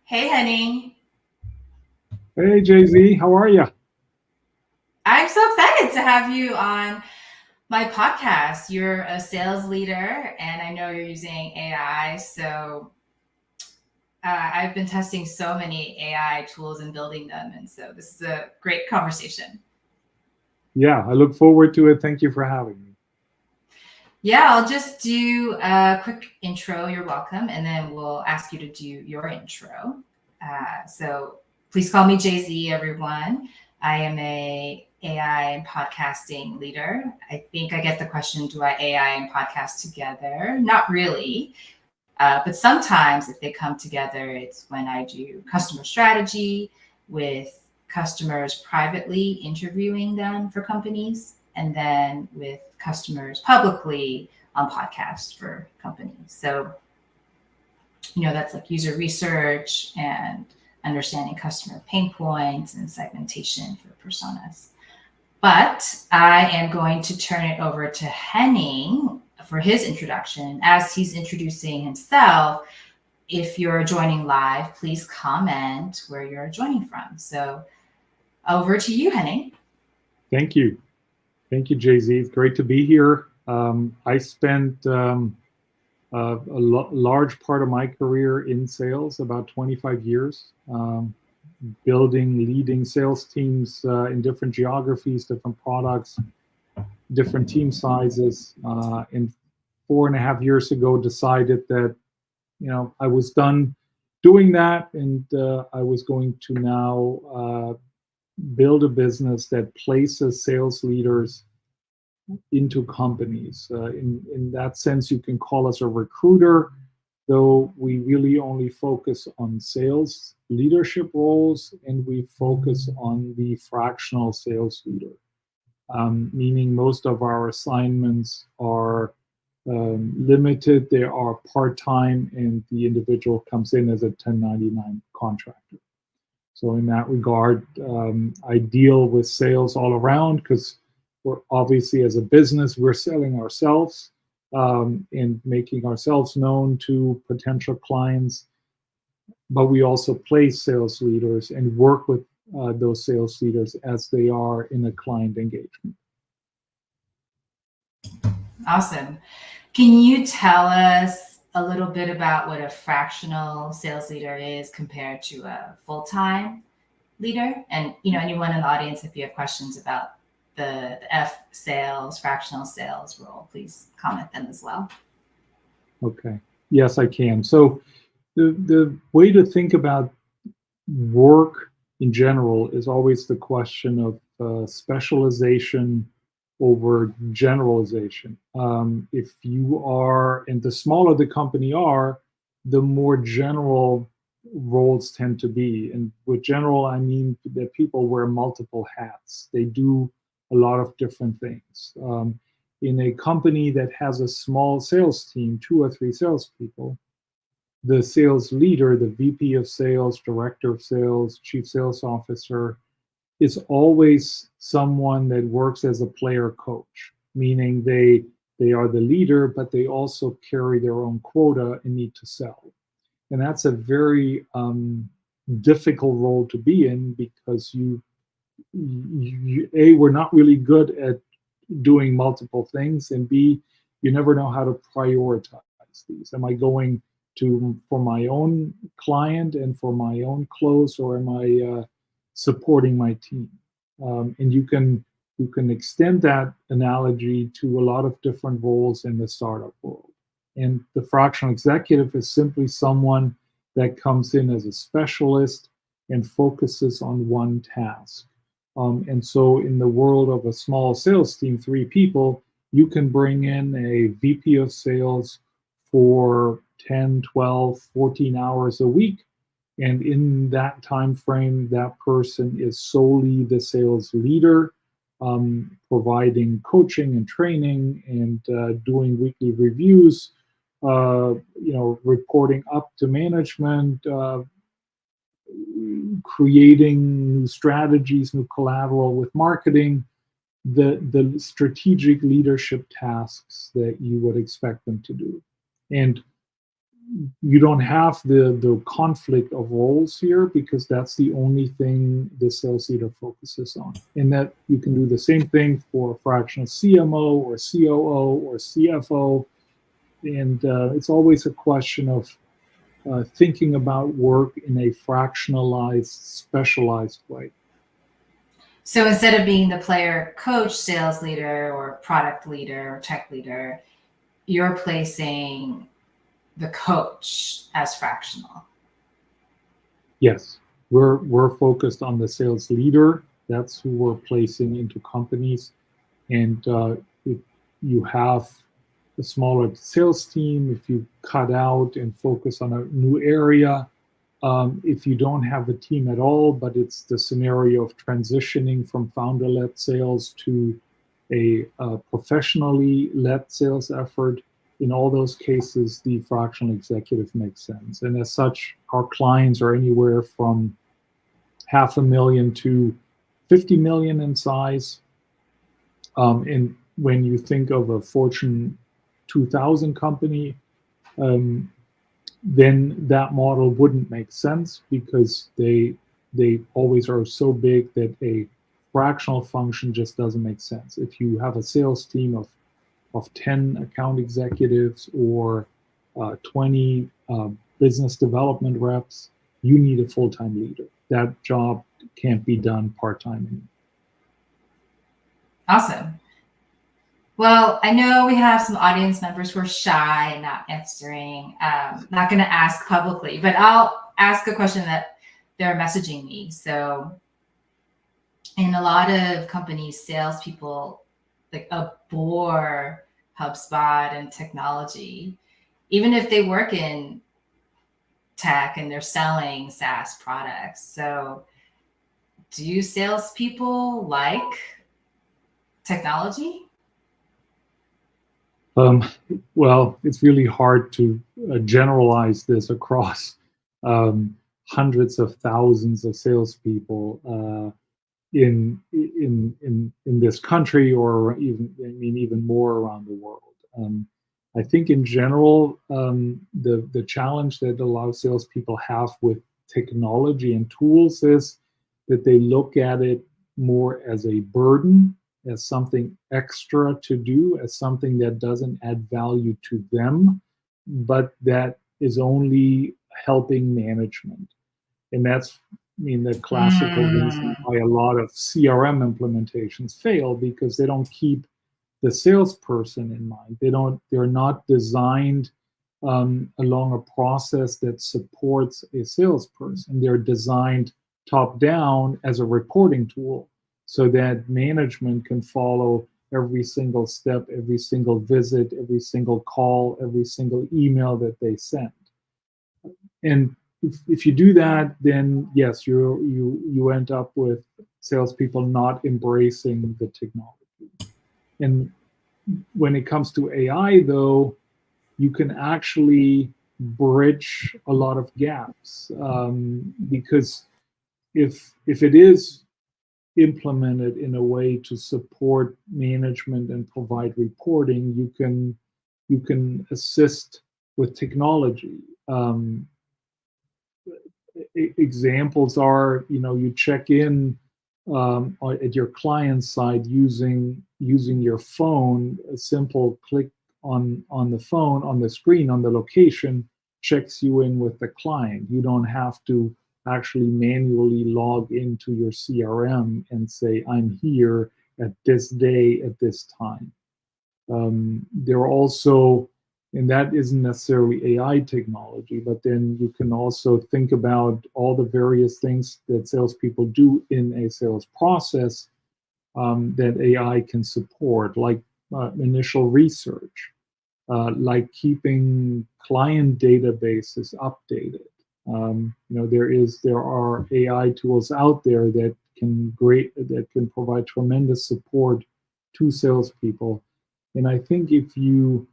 Hey, Henning. Hey, JZ, how are you? I'm so excited to have you on my podcast. You're a sales leader, and I know you're using AI. I've been testing so many AI tools and building them. And so this is a great conversation. Yeah, I look forward to it. Thank you for having me. Yeah, I'll just do a quick intro. You're welcome. And then we'll ask you to do your intro. So please call me JZ, everyone. I am a AI and podcasting leader. I think I get the question, do I AI and podcast together? Not really. But sometimes if they come together, it's when I do customer strategy with customers privately interviewing them for companies, and then with customers publicly on podcasts for companies. So, that's like user research and understanding customer pain points and segmentation for personas. But I am going to turn it over to Henning for his introduction. As he's introducing himself, if you're joining live, please comment where you're joining from. So over to you, Henning. Thank you. Thank you, JZ. It's great to be here. I spent large part of my career in sales, about 25 years, leading sales teams in different geographies, different products, different team sizes. And 4.5 years ago, decided that I was done doing that, and I was going to now build a business that places sales leaders into companies. In that sense, you can call us a recruiter, though we really only focus on sales leadership roles, and we focus on the fractional sales leader, meaning most of our assignments are limited, they are part-time, and the individual comes in as a 1099 contractor. So in that regard, I deal with sales all around because we're obviously, as a business, we're selling ourselves and making ourselves known to potential clients, but we also place sales leaders and work with those sales leaders as they are in a client engagement. Awesome. Can you tell us a little bit about what a fractional sales leader is compared to a full-time leader? And anyone in the audience, if you have questions about the F sales, fractional sales role, please comment them as well. Okay. Yes, I can. So the way to think about work in general is always the question of specialization over generalization. If you are, and the smaller the company are, the more general roles tend to be. And with general, I mean that people wear multiple hats. They do a lot of different things. In a company that has a small sales team, 2 or 3 salespeople, the sales leader, the VP of sales, director of sales, chief sales officer, is always someone that works as a player coach, meaning they are the leader, but they also carry their own quota and need to sell. And that's a very difficult role to be in because we're not really good at doing multiple things, and B, you never know how to prioritize these. Am I going for my own client and for my own close, or am I supporting my team? And you can extend that analogy to a lot of different roles in the startup world. And the fractional executive is simply someone that comes in as a specialist and focuses on one task. And so in the world of a small sales team, 3 people, you can bring in a VP of sales for 10, 12, 14 hours a week. And in that time frame, that person is solely the sales leader, providing coaching and training and doing weekly reviews, reporting up to management, creating new strategies, new collateral with marketing, the strategic leadership tasks that you would expect them to do. And you don't have the conflict of roles here, because that's the only thing the sales leader focuses on. And that you can do the same thing for a fractional CMO or COO or CFO. And it's always a question of thinking about work in a fractionalized, specialized way. So instead of being the player coach, sales leader, or product leader, or tech leader, you're placing the coach as fractional. Yes, we're focused on the sales leader. That's who we're placing into companies. And if you have a smaller sales team, if you cut out and focus on a new area, if you don't have a team at all, but it's the scenario of transitioning from founder-led sales to a professionally led sales effort, in all those cases, the fractional executive makes sense. And as such, our clients are anywhere from $500,000 to 50 million in size. And when you think of a Fortune 2000 company, then that model wouldn't make sense, because they always are so big that a fractional function just doesn't make sense. If you have a sales team of 10 account executives or 20 business development reps, you need a full-time leader. That job can't be done part-time anymore. Awesome. Well, I know we have some audience members who are shy and not answering. Not going to ask publicly, but I'll ask a question that they're messaging me. So in a lot of companies, salespeople like abhor HubSpot and technology, even if they work in tech and they're selling SaaS products. So do salespeople like technology? Well, it's really hard to generalize this across hundreds of thousands of salespeople in this country, or even more around the world. I think in general, the challenge that a lot of salespeople have with technology and tools is that they look at it more as a burden, as something extra to do, as something that doesn't add value to them, but that is only helping management. And that's, the classical reason why a lot of CRM implementations fail, because they don't keep the salesperson in mind. They're not designed along a process that supports a salesperson. They're designed top down as a reporting tool, so that management can follow every single step, every single visit, every single call, every single email that they send. And if you do that, then yes, you end up with salespeople not embracing the technology. And when it comes to AI, though, you can actually bridge a lot of gaps, because if it is implemented in a way to support management and provide reporting, you can assist with technology. Examples are, you check in at your client side using your phone. A simple click on the phone, on the screen, on the location, checks you in with the client. You don't have to actually manually log into your CRM and say, I'm here at this day at this time. There are also, and that isn't necessarily AI technology, but then you can also think about all the various things that salespeople do in a sales process that AI can support, like initial research, like keeping client databases updated. There are AI tools out there that can provide tremendous support to salespeople. And I think if you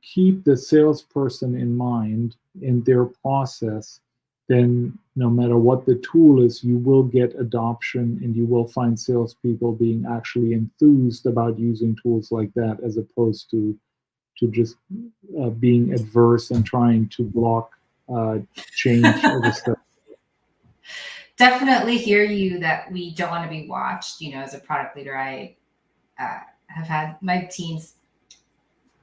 keep the salesperson in mind in their process, then no matter what the tool is, you will get adoption, and you will find salespeople being actually enthused about using tools like that, as opposed to just being adverse and trying to block change every step. Definitely hear you that we don't want to be watched. As a product leader, I have had my teams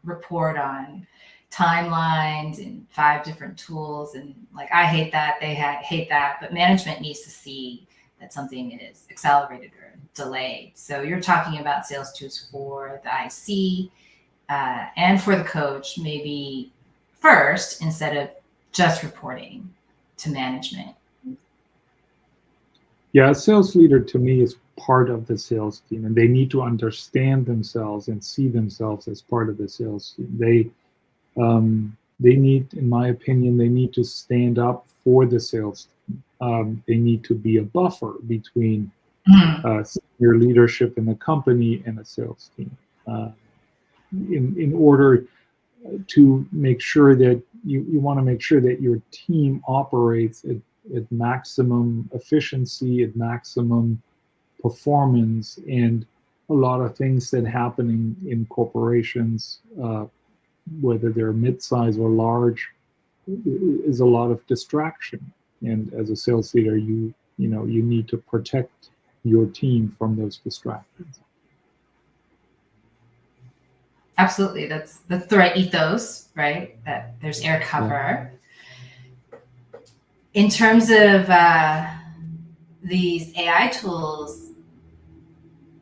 report on timelines and 5 different tools, and like I hate that, they hate that, but management needs to see that something is accelerated or delayed. So you're talking about sales tools for the IC and for the coach, maybe first, instead of just reporting to management. Yeah, a sales leader to me is part of the sales team, and they need to understand themselves and see themselves as part of the sales team. They need, in my opinion, they need to stand up for the sales team. They need to be a buffer between senior leadership in the company and a sales team, in order to make sure that you want to make sure that your team operates at maximum efficiency, at maximum performance. And a lot of things that happen in corporations, whether they're mid-size or large, is a lot of distraction. And as a sales leader, you need to protect your team from those distractions. Absolutely. That's the right ethos, right? That there's air cover. Yeah. In terms of these AI tools,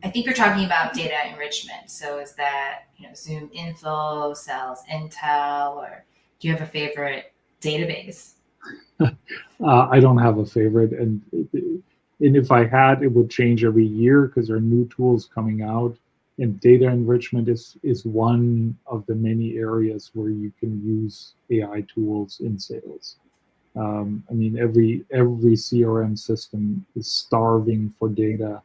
I think you're talking about data enrichment. So is that, Zoom Info, Sales Intel, or do you have a favorite database? I don't have a favorite. And if I had, it would change every year because there are new tools coming out. And data enrichment is one of the many areas where you can use AI tools in sales. I mean, every CRM system is starving for data.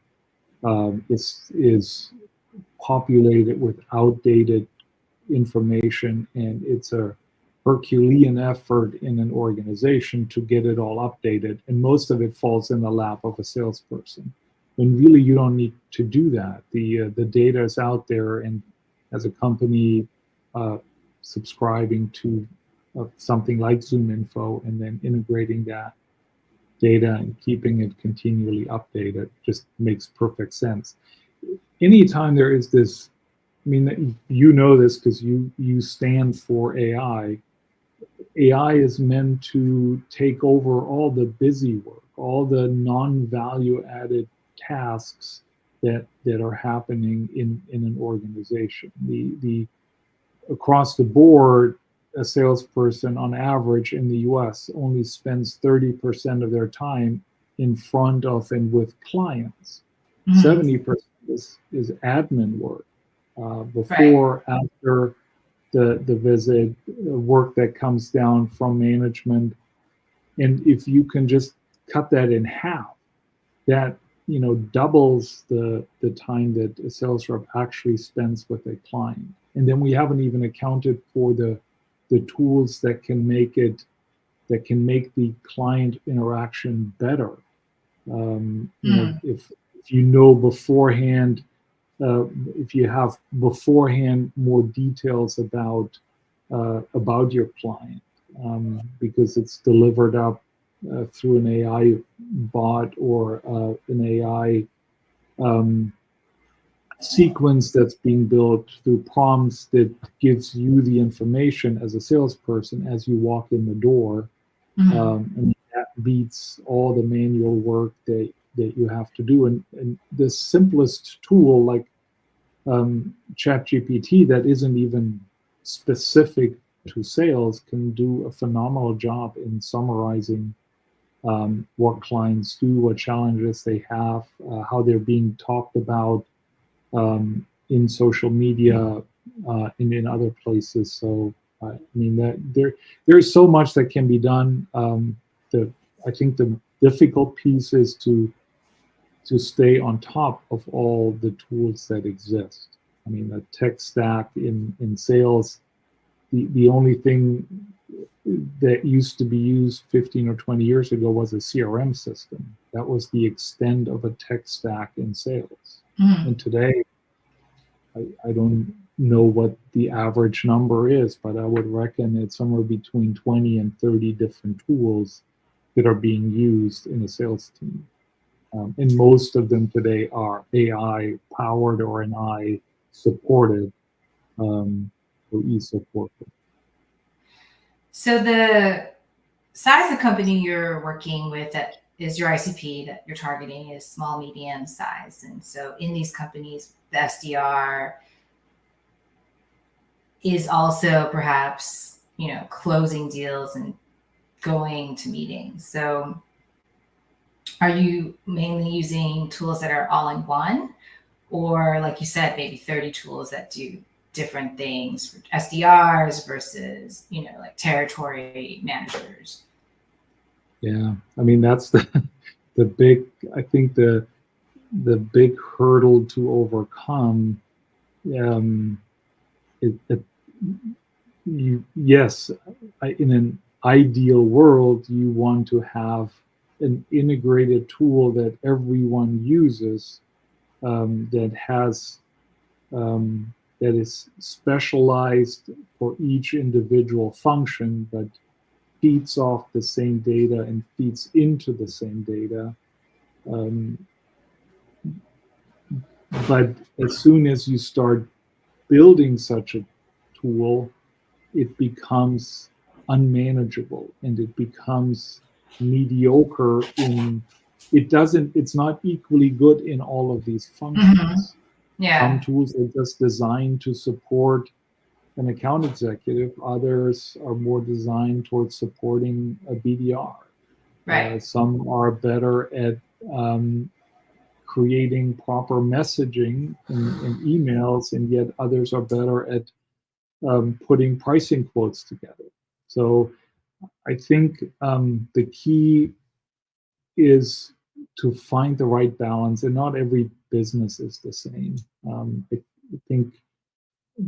Is populated with outdated information, and it's a Herculean effort in an organization to get it all updated. And most of it falls in the lap of a salesperson, when really you don't need to do that. The data is out there, and as a company subscribing to something like Zoom Info and then integrating that data and keeping it continually updated just makes perfect sense. Anytime there is this, I mean, you know this because you stand for AI. AI is meant to take over all the busy work, all the non-value added tasks that are happening in an organization. The across the board, a salesperson on average in the US only spends 30% of their time in front of and with clients. 70% is admin work, before, after the visit, work that comes down from management. And if you can just cut that in half, that doubles the time that a sales rep actually spends with a client. And then we haven't even accounted for the tools that can make the client interaction better. If you know beforehand, if you have beforehand more details about your client, because it's delivered up through an AI bot or an AI sequence that's being built through prompts that gives you the information as a salesperson as you walk in the door. And that beats all the manual work that you have to do. And the simplest tool like ChatGPT that isn't even specific to sales can do a phenomenal job in summarizing what clients do, what challenges they have, how they're being talked about in social media and in other places. So I mean that there's so much that can be done. I think the difficult piece is to stay on top of all the tools that exist. I mean, the tech stack in sales, the only thing that used to be used 15 or 20 years ago was a CRM system. That was the extent of a tech stack in sales. And today, I don't know what the average number is, but I would reckon it's somewhere between 20 and 30 different tools that are being used in a sales team. And most of them today are AI powered or AI supported or e-supported. So the size of company you're working with that is your ICP that you're targeting is small, medium size. And so in these companies, the SDR is also perhaps, closing deals and going to meetings. So are you mainly using tools that are all in one? Or like you said, maybe 30 tools that do different things for SDRs versus, like territory managers? Yeah, I mean that's the big. I think the big hurdle to overcome. Yes, in an ideal world, you want to have an integrated tool that everyone uses that has that is specialized for each individual function, but feeds off the same data and feeds into the same data. Um, but as soon as you start building such a tool, it becomes unmanageable and it becomes mediocre in it's not equally good in all of these functions. Mm-hmm. Yeah. Some tools are just designed to support an account executive, others are more designed towards supporting a BDR. Right. Some are better at creating proper messaging in emails, and yet others are better at putting pricing quotes together. So I think the key is to find the right balance, and not every business is the same. I think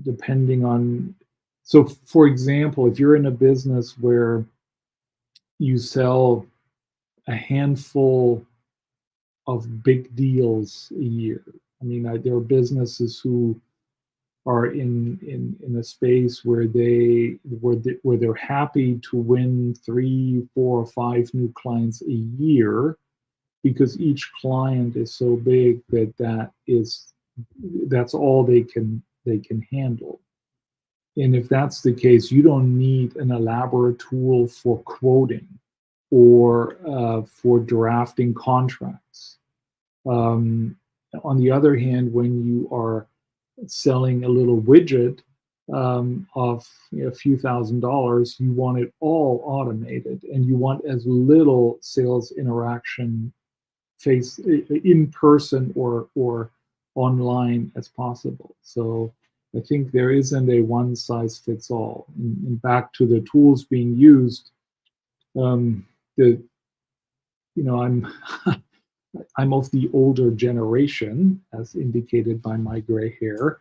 depending on, so for example, if you're in a business where you sell a handful of big deals a year, I mean, there are businesses who are in a space where they're happy to win 3, 4, or 5 new clients a year, because each client is so big that's all they can handle. And if that's the case, you don't need an elaborate tool for quoting or for drafting contracts. On the other hand, when you are selling a little widget of a few $1,000s, you want it all automated, and you want as little sales interaction in person or online as possible. So I think there isn't a one size fits all. And back to the tools being used, I'm I'm of the older generation, as indicated by my gray hair.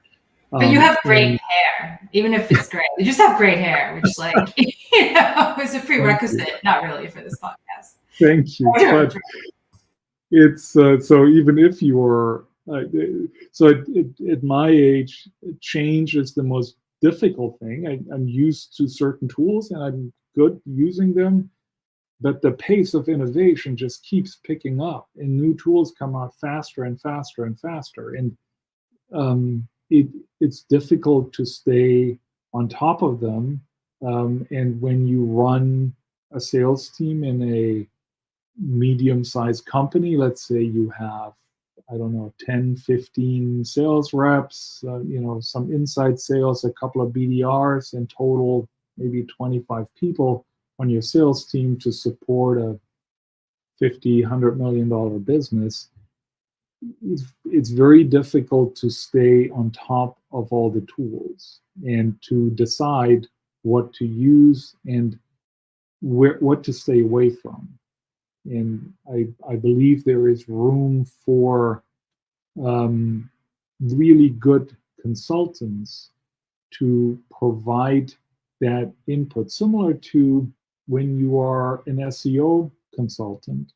But you have great hair, even if it's gray. You just have great hair, which is a prerequisite, not really for this podcast. Thank you. But it's so even if you're so at my age, change is the most difficult thing. I'm used to certain tools and I'm good using them, but the pace of innovation just keeps picking up, and new tools come out faster and faster and faster, and it's difficult to stay on top of them. And when you run a sales team in a medium-sized company, let's say you have, I don't know, 10, 15 sales reps, some inside sales, a couple of BDRs, in total maybe 25 people on your sales team to support a $50-100 million business. It's very difficult to stay on top of all the tools and to decide what to use and what to stay away from. And I believe there is room for really good consultants to provide that input, similar to when you are an SEO consultant.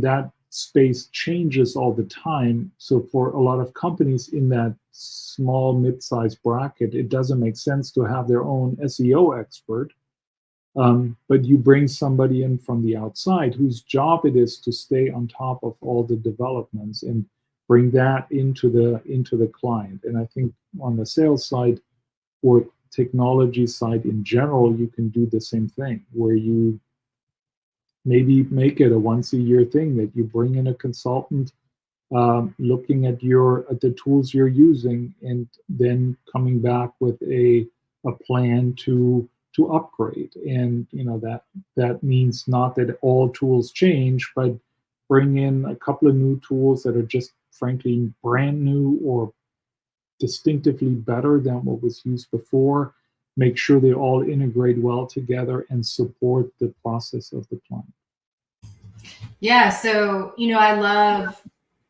That space changes all the time. So for a lot of companies in that small, mid-sized bracket, it doesn't make sense to have their own SEO expert. But you bring somebody in from the outside whose job it is to stay on top of all the developments and bring that into the client. And I think on the sales side or technology side in general, you can do the same thing, where you maybe make it a once-a-year thing that you bring in a consultant, looking at the tools you're using, and then coming back with a plan to upgrade. And that means not that all tools change, but bring in a couple of new tools that are just frankly brand new or distinctively better than what was used before. Make sure they all integrate well together and support the process of the client. Yeah, so I love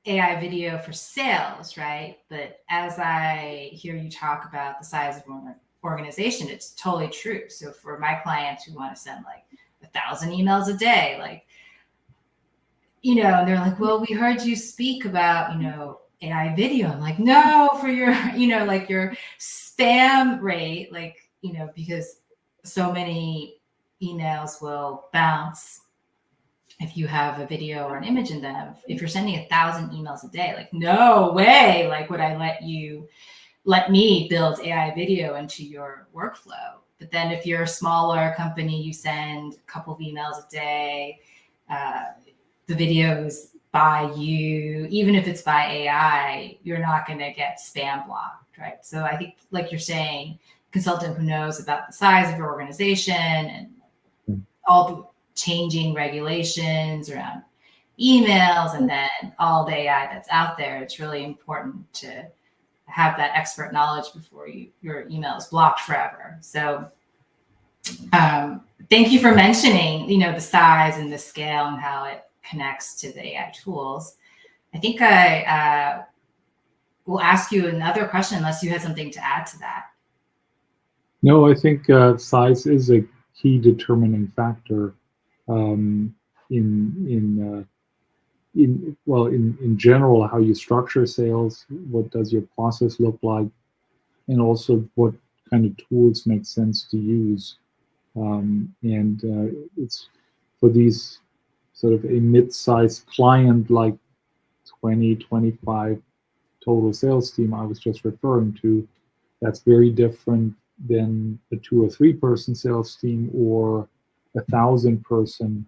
AI video for sales, right? But as I hear you talk about the size of an organization, it's totally true. So for my clients who want to send like 1,000 emails a day, like, and they're like, well, we heard you speak about, AI video. I'm like, no, for your, like your spam rate, like, because so many emails will bounce if you have a video or an image in them. If you're sending 1,000 emails a day, like, no way, like, would I let me build AI video into your workflow? But then if you're a smaller company, you send a couple of emails a day, the videos by you, even if it's by AI, you're not going to get spam blocked, right? So I think, like you're saying, consultant who knows about the size of your organization and all the changing regulations around emails and then all the AI that's out there, it's really important to have that expert knowledge before your email is blocked forever. So thank you for mentioning, the size and the scale and how it connects to the AI tools. I think I will ask you another question unless you had something to add to that. No, I think size is a key determining factor in general, how you structure sales, what does your process look like, and also what kind of tools make sense to use. It's for these sort of a mid-sized client like 20, 25 total sales team I was just referring to, that's very different than a 2 or 3 person sales team or 1,000-person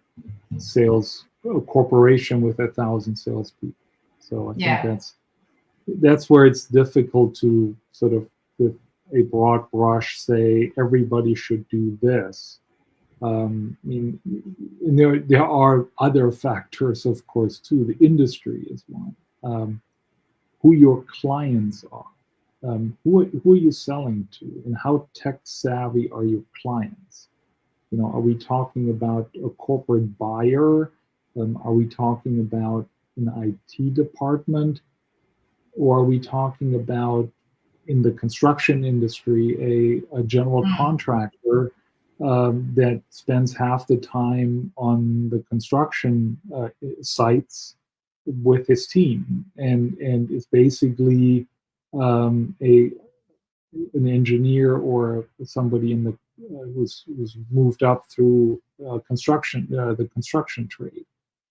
sales corporation with 1,000 salespeople. So I think that's where it's difficult to sort of, with a broad brush, say everybody should do this. And there are other factors, of course, too. The industry is one. Who your clients are. Who are you selling to, and how tech savvy are your clients? Are we talking about a corporate buyer? Are we talking about an IT department? Or are we talking about, in the construction industry, a general contractor that spends half the time on the construction sites with his team and is basically an engineer or somebody in the who's moved up through the construction trade?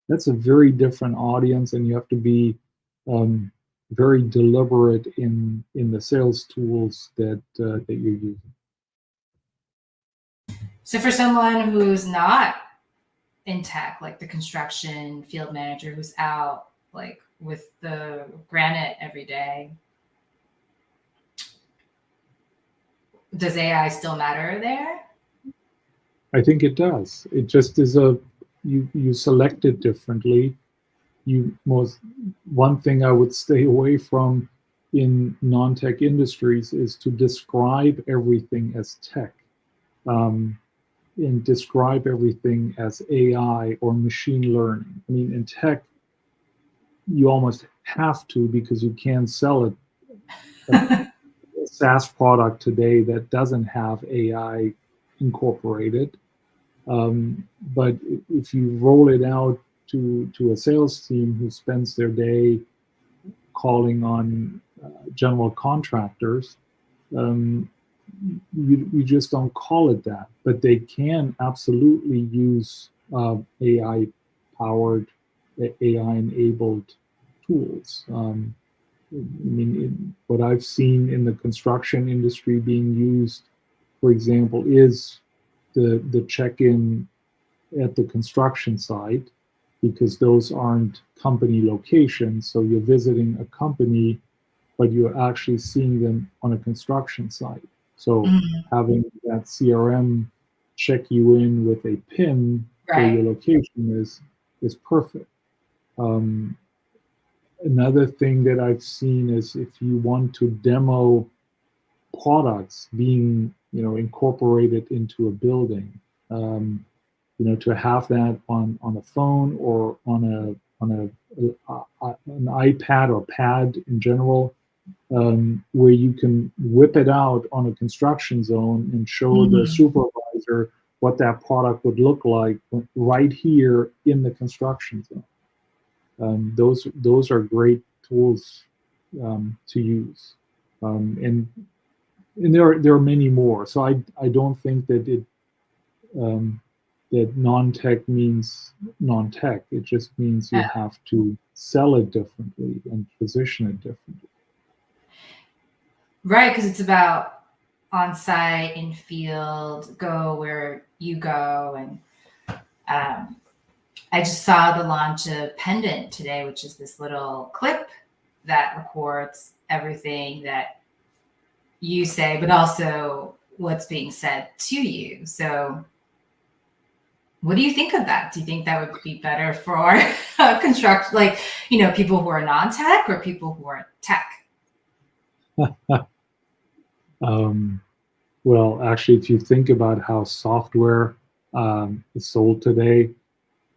That's a very different audience, and you have to be very deliberate in the sales tools that you're using. So for someone who's not in tech, like the construction field manager who's out like with the granite every day, does AI still matter there? I think it does. It just is you select it differently. One thing I would stay away from in non-tech industries is to describe everything as tech. And describe everything as AI or machine learning. I mean, in tech, you almost have to, because you can't sell a SaaS product today that doesn't have AI incorporated. But if you roll it out to a sales team who spends their day calling on general contractors, you just don't call it that. But they can absolutely use AI-powered, AI-enabled tools. What I've seen in the construction industry being used, for example, is the check-in at the construction site, because those aren't company locations. So you're visiting a company, but you're actually seeing them on a construction site. So having that CRM check you in with a PIN where your location is perfect. Another thing that I've seen is if you want to demo products being incorporated into a building, to have that on a phone or on an iPad or pad in general, where you can whip it out on a construction zone and show the supervisor what that product would look like right here in the construction zone. Those are great tools to use, and there are many more. So I don't think that that non-tech means non-tech. It just means you have to sell it differently and position it differently. Right, because it's about on-site, in-field, go where you go. And I just saw the launch of Pendant today, which is this little clip that records everything that you say, but also what's being said to you. So what do you think of that? Do you think that would be better for construction, people who are non-tech or people who are tech? Well, actually, if you think about how software is sold today,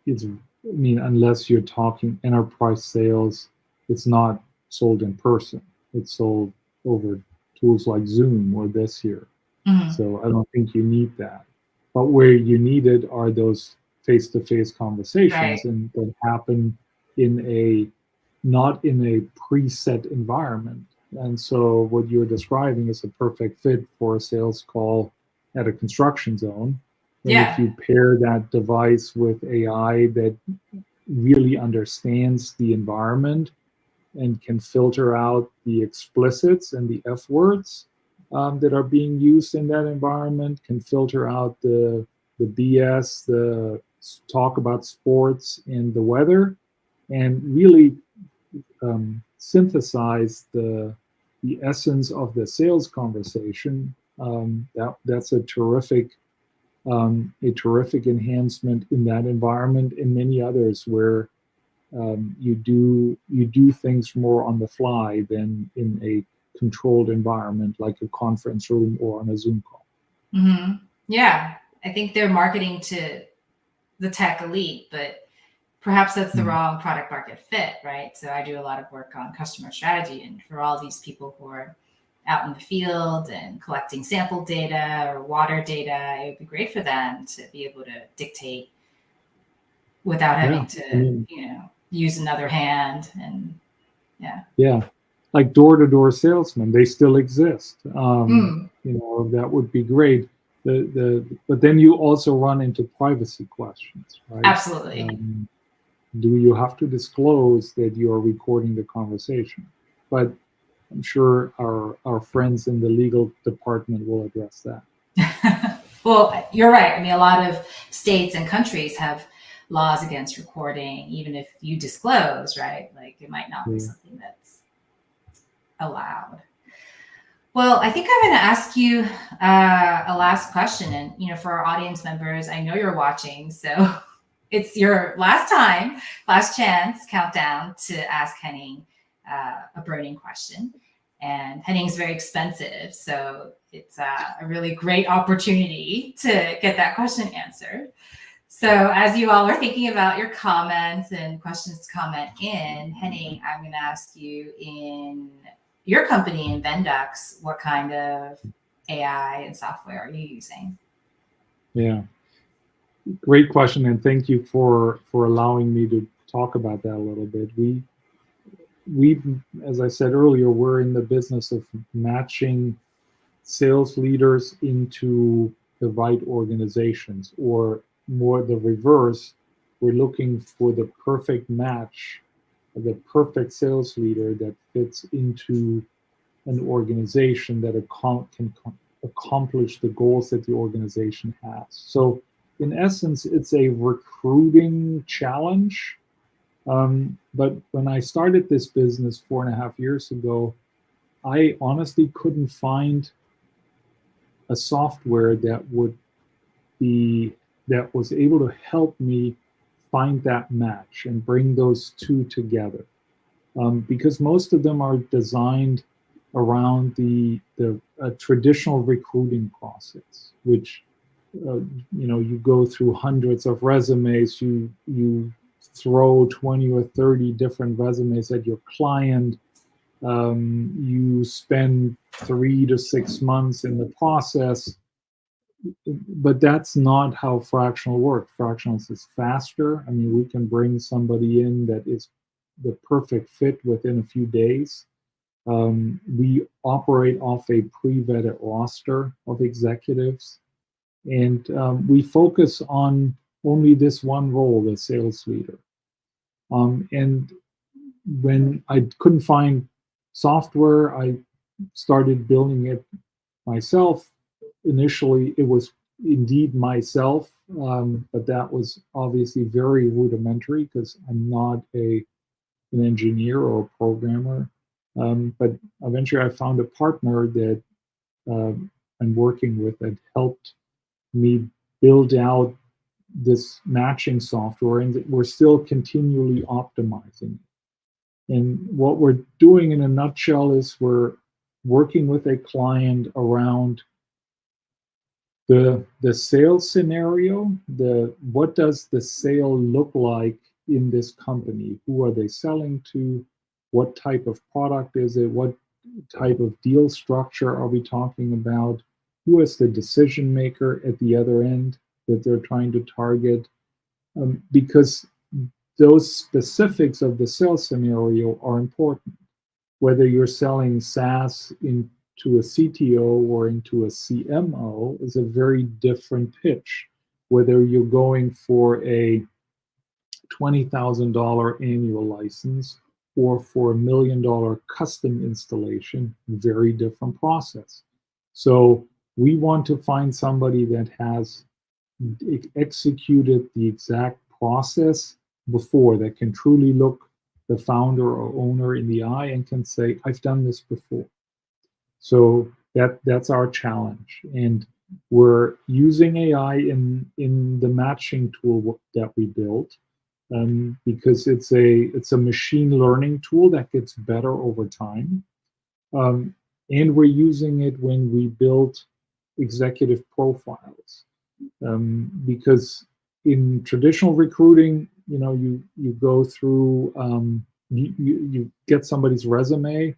unless you're talking enterprise sales, it's not sold in person. It's sold over tools like Zoom or this here. So I don't think you need that. But where you need it are those face-to-face conversations, and that happen not in a preset environment. And so what you're describing is a perfect fit for a sales call at a construction zone. And if you pair that device with AI that really understands the environment and can filter out the explicits and the F words that are being used in that environment, can filter out the BS, the talk about sports and the weather, and really synthesize the essence of the sales conversation, that's a terrific enhancement in that environment, and many others where you do things more on the fly than in a controlled environment like a conference room or on a Zoom call. Yeah, I think they're marketing to the tech elite, but perhaps that's the wrong product market fit, right? So I do a lot of work on customer strategy, and for all these people who are out in the field and collecting sample data or water data, it would be great for them to be able to dictate without having to, use another hand. And like door-to-door salesmen, they still exist. That would be great. But then you also run into privacy questions, right? Absolutely. Do you have to disclose that you are recording the conversation? But I'm sure our friends in the legal department will address that. Well, you're right. I mean, a lot of states and countries have laws against recording, even if you disclose, right? Like it might not be something that's allowed. Well, I think I'm going to ask you a last question. And, for our audience members, I know you're watching, so it's your last chance countdown to ask Henning a burning question. And Henning's very expensive, so it's a really great opportunity to get that question answered. So as you all are thinking about your comments and questions to comment in, Henning, I'm going to ask you, in your company, in Vendux, what kind of AI and software are you using? Yeah. Great question, and thank you for allowing me to talk about that a little bit. We, as I said earlier, we're in the business of matching sales leaders into the right organizations, or more the reverse. We're looking for the perfect match, the perfect sales leader that fits into an organization that can accomplish the goals that the organization has. So, in essence, it's a recruiting challenge. But when I started this business 4.5 years ago, I honestly couldn't find a software that was able to help me find that match and bring those two together. Because most of them are designed around the traditional recruiting process, which you go through hundreds of resumes, you throw 20 or 30 different resumes at your client, you spend 3 to 6 months in the process, but that's not how fractional works. Fractionals is faster. I mean, we can bring somebody in that is the perfect fit within a few days. We operate off a pre-vetted roster of executives, and we focus on only this one role, the sales leader. And when I couldn't find software, I started building it myself. Initially, it was indeed myself, but that was obviously very rudimentary because I'm not an engineer or a programmer. But eventually, I found a partner that I'm working with that helped me build out this matching software, and we're still continually optimizing it. And what we're doing in a nutshell is we're working with a client around the sales scenario, what does the sale look like in this company? Who are they selling to? What type of product is it? What type of deal structure are we talking about? Who is the decision maker at the other end that they're trying to target? Because those specifics of the sales scenario are important. Whether you're selling SaaS into a CTO or into a CMO is a very different pitch. Whether you're going for a $20,000 annual license or for $1 million custom installation, very different process. So we want to find somebody that has executed the exact process before, that can truly look the founder or owner in the eye and can say, I've done this before. So that's our challenge. And we're using AI in the matching tool that we built, because it's a machine learning tool that gets better over time. And we're using it when we build executive profiles. Because in traditional recruiting, you go through, you get somebody's resume,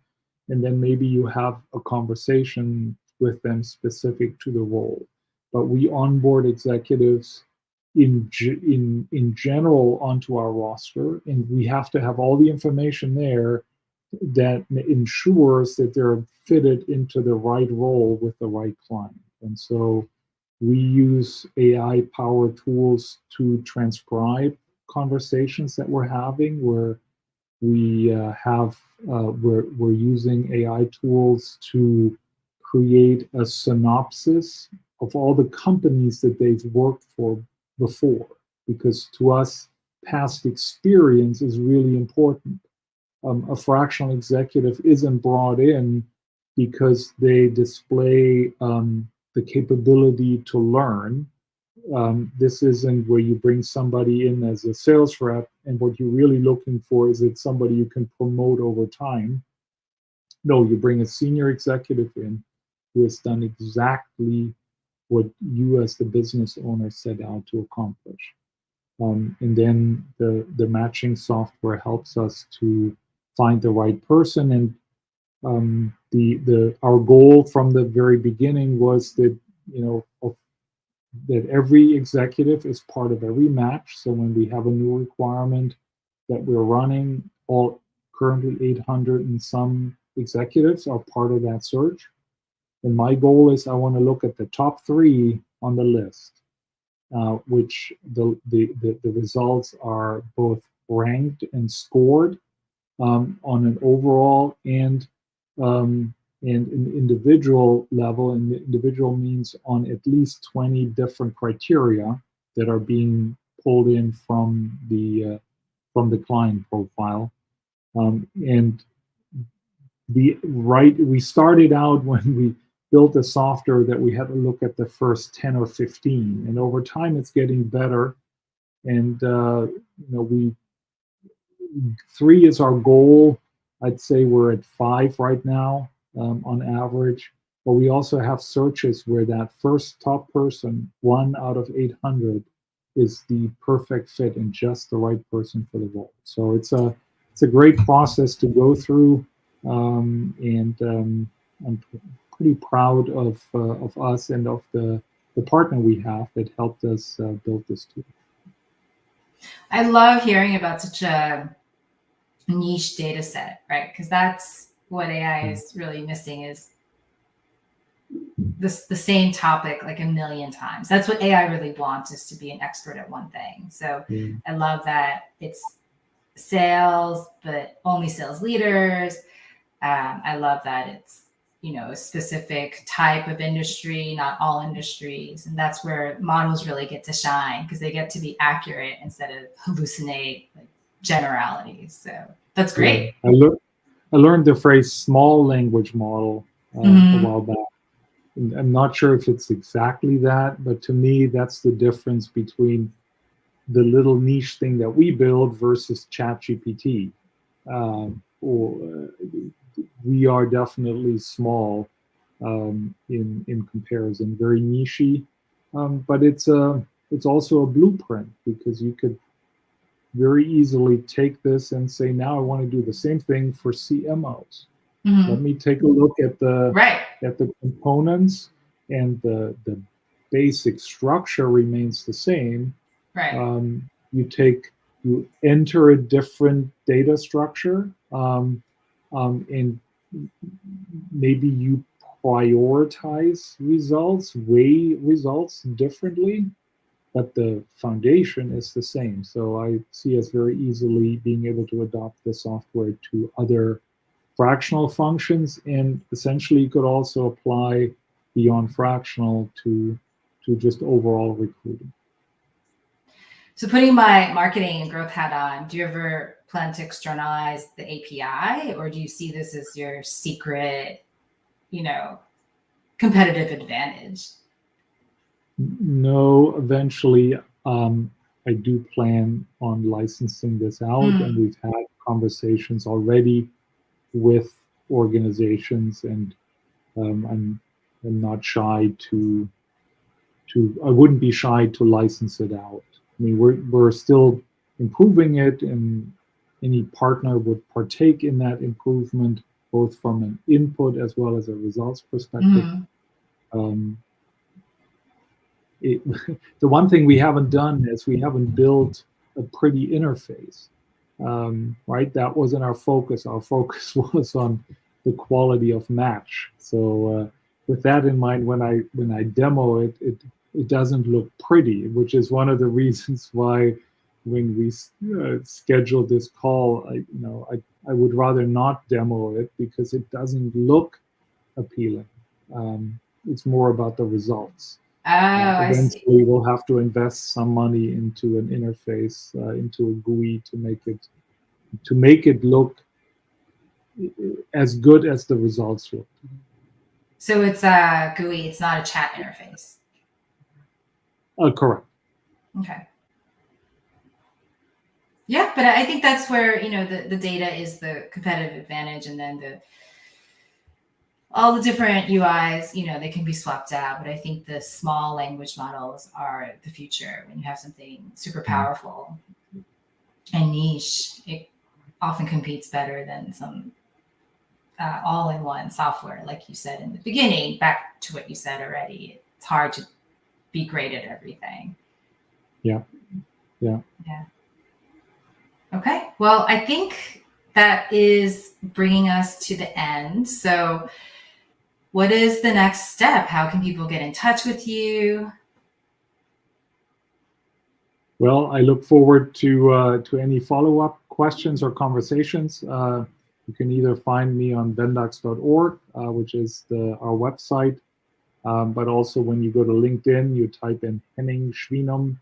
and then maybe you have a conversation with them specific to the role. But we onboard executives in general onto our roster, and we have to have all the information there that ensures that they're fitted into the right role with the right client. And so we use AI powered tools to transcribe conversations that we're having, where we're using AI tools to create a synopsis of all the companies that they've worked for before, because to us, past experience is really important. A fractional executive isn't brought in because they display the capability to learn. This isn't where you bring somebody in as a sales rep, and what you're really looking for is it somebody you can promote over time. No, you bring a senior executive in who has done exactly what you as the business owner set out to accomplish. And then the matching software helps us to find the right person. And our goal from the very beginning was that, that every executive is part of every match. So when we have a new requirement that we're running, all currently 800 and some executives are part of that search. And my goal is I want to look at the top 3 on the list, which the results are both ranked and scored on an overall and an individual level. And individual means on at least 20 different criteria that are being pulled in from the client profile. And we started out when we built the software that we had to look at the first 10 or 15, and over time it's getting better. And 3 is our goal. I'd say we're at 5 right now on average. But we also have searches where that first top person, 1 out of 800, is the perfect fit and just the right person for the role. So it's a great process to go through, and I'm pretty proud of us and of the partner we have that helped us build this tool. I love hearing about such a niche data set, right? Because that's what AI is really missing, is the same topic like a million times. That's what AI really wants, is to be an expert at one thing. So I love that it's sales, but only sales leaders. I love that it's, a specific type of industry, not all industries. And that's where models really get to shine, because they get to be accurate instead of hallucinate like generalities. So that's great. Yeah. I learned the phrase small language model a while back. And I'm not sure if it's exactly that, but to me, that's the difference between the little niche thing that we build versus ChatGPT. We are definitely small in comparison, very niche, but it's also a blueprint, because you could very easily take this and say, now I want to do the same thing for CMOs. Let me take a look at the components, and the basic structure remains the same. You enter a different data structure, and maybe you prioritize results, weigh results differently, but the foundation is the same. So I see us very easily being able to adopt the software to other fractional functions, and essentially you could also apply beyond fractional to just overall recruiting. So putting my marketing and growth hat on, do you ever plan to externalize the API, or do you see this as your secret, competitive advantage? No, eventually I do plan on licensing this out, and we've had conversations already with organizations, and I'm not shy to I wouldn't be shy to license it out. I mean, we're still improving it, and any partner would partake in that improvement, both from an input as well as a results perspective. The one thing we haven't done is we haven't built a pretty interface, right? That wasn't our focus. Our focus was on the quality of match. So with that in mind, when I demo it, it doesn't look pretty, which is one of the reasons why when we scheduled this call, I would rather not demo it, because it doesn't look appealing. It's more about the results. Eventually, we'll have to invest some money into an interface, into a GUI to make it look as good as the results look. So it's a GUI, it's not a chat interface. Correct. Okay. Yeah, but I think that's where the data is the competitive advantage, and then all the different UIs, they can be swapped out. But I think the small language models are the future. When you have something super powerful and niche, it often competes better than some all-in-one software, like you said in the beginning. Back to what you said already, it's hard to be great at everything. Yeah. Okay, well, I think that is bringing us to the end. So what is the next step? How can people get in touch with you? Well, I look forward to any follow-up questions or conversations. You can either find me on vendux.org, which is our website, but also when you go to LinkedIn, you type in Henning Schwinum.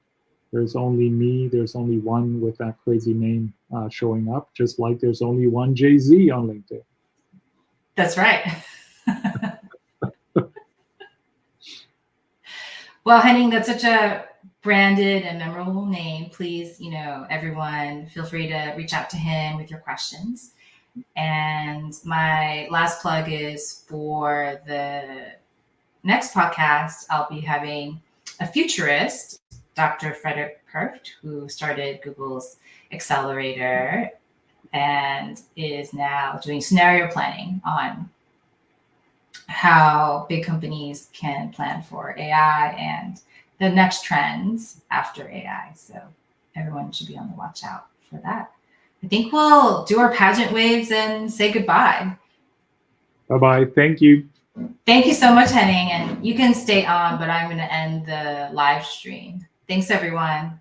There's only me. There's only one with that crazy name showing up, just like there's only one JZ on LinkedIn. That's right. Well, Henning, that's such a branded and memorable name. Please, everyone, feel free to reach out to him with your questions. And my last plug is for the next podcast, I'll be having a futurist, Dr. Frederick Perft, who started Google's accelerator and is now doing scenario planning on how big companies can plan for AI and the next trends after AI. So everyone should be on the watch out for that. I think we'll do our pageant waves and say goodbye. Bye-bye. Thank you. Thank you so much, Henning. And you can stay on, but I'm going to end the live stream. Thanks, everyone.